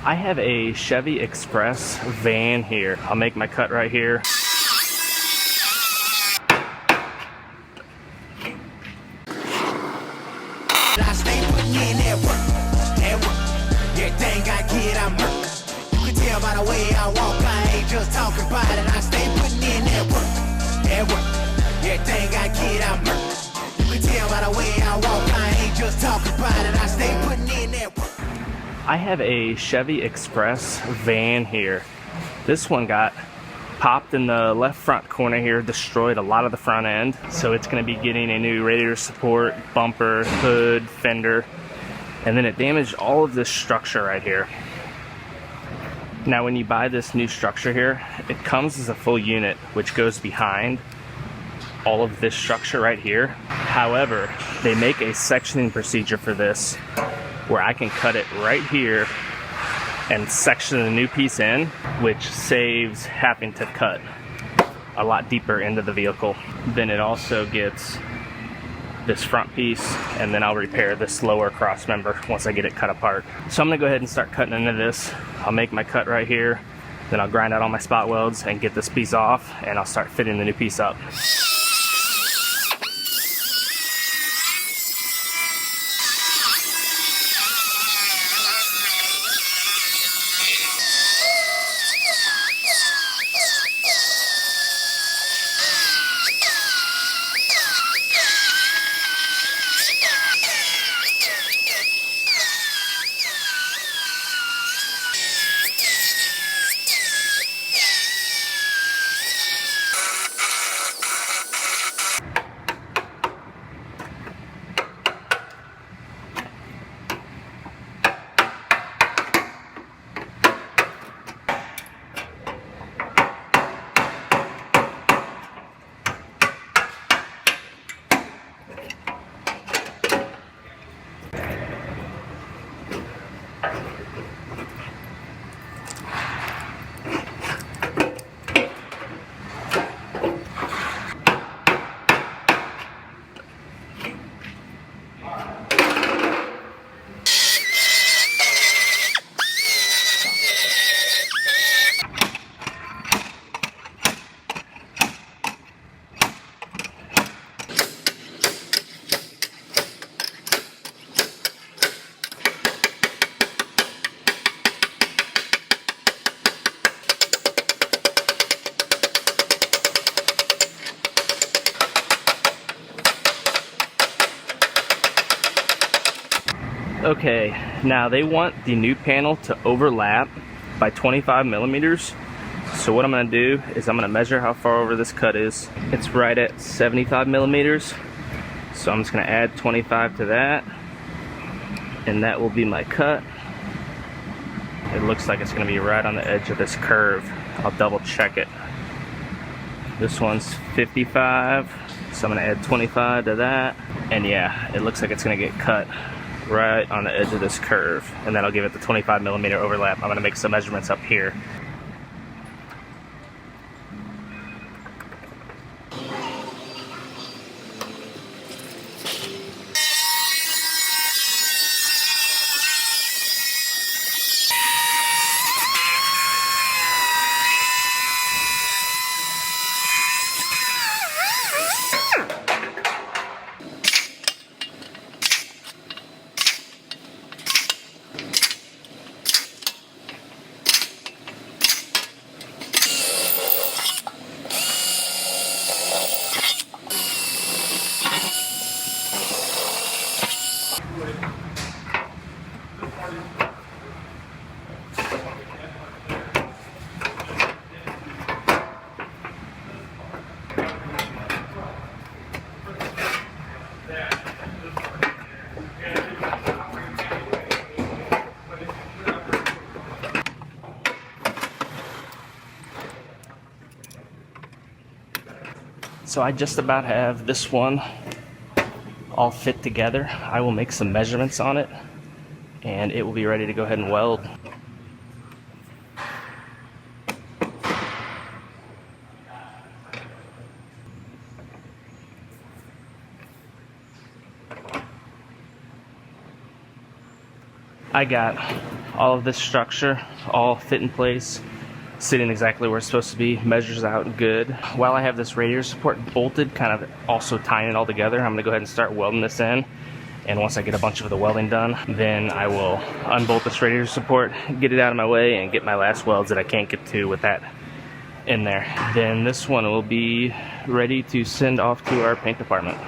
I have a Chevy Express van here. I'll make my cut right here. I stay putting in that work. Everything I get, I'm hurt. You can tell by the way I walk, I ain't just talking about it. I stay putting in that work. Everything I get, I'm hurt. You can tell by the way I walk, I ain't just talking about it. I stay putting in that work. I have a Chevy Express van here. This one got popped in the left front corner here, destroyed a lot of the front end. So it's going to be getting a new radiator support, bumper, hood, fender, and then it damaged all of this structure right here. Now when you buy this new structure here, it comes as a full unit, which goes behind all of this structure right here. However, they make a sectioning procedure for this where I can cut it right here and section the new piece in, which saves having to cut a lot deeper into the vehicle. Then it also gets this front piece, and then I'll repair this lower cross member once I get it cut apart. So I'm gonna go ahead and start cutting into this. I'll make my cut right here, then I'll grind out all my spot welds and get this piece off, and I'll start fitting the new piece up. Okay, now they want the new panel to overlap by 25 millimeters. So what I'm going to do is I'm going to measure how far over this cut is. It's right at 75 millimeters. So I'm just going to add 25 to that, and that will be my cut. It looks like it's going to be right on the edge of this curve. I'll double check it. This one's 55, so I'm going to add 25 to that. And yeah, it looks like it's going to get cut right on the edge of this curve, and then I'll give it the 25 millimeter overlap. I'm going to make some measurements up here. So I just about have this one all fit together. I will make some measurements on it, and it will be ready to go ahead and weld. I got all of this structure all fit in place, sitting exactly where it's supposed to be, measures out good. While I have this radiator support bolted, kind of also tying it all together, I'm gonna go ahead and start welding this in. And once I get a bunch of the welding done, then I will unbolt this radiator support, get it out of my way, and get my last welds that I can't get to with that in there. Then this one will be ready to send off to our paint department.